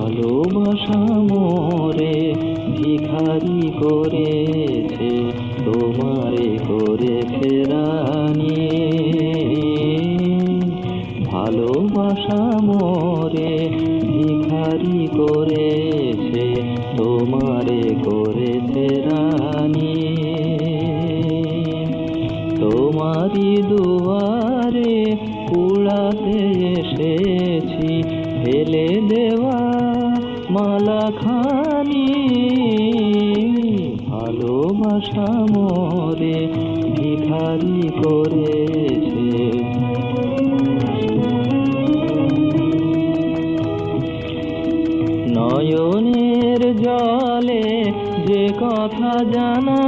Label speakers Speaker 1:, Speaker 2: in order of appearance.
Speaker 1: ভালোবাসা মোরে ভিখারি করেছে, তোমারে করেছে রানী। ভালোবাসা মোরে ভিখারি করেছে, তোমারে করেছে রানী। তোমারি দুয়ারে কুড়াতে এসেছি, ফেলে দেওয়া মালা খানি। ভালোবাসা মোরে ভিখারি করেছে। নয়নের জলে যে কথা জানা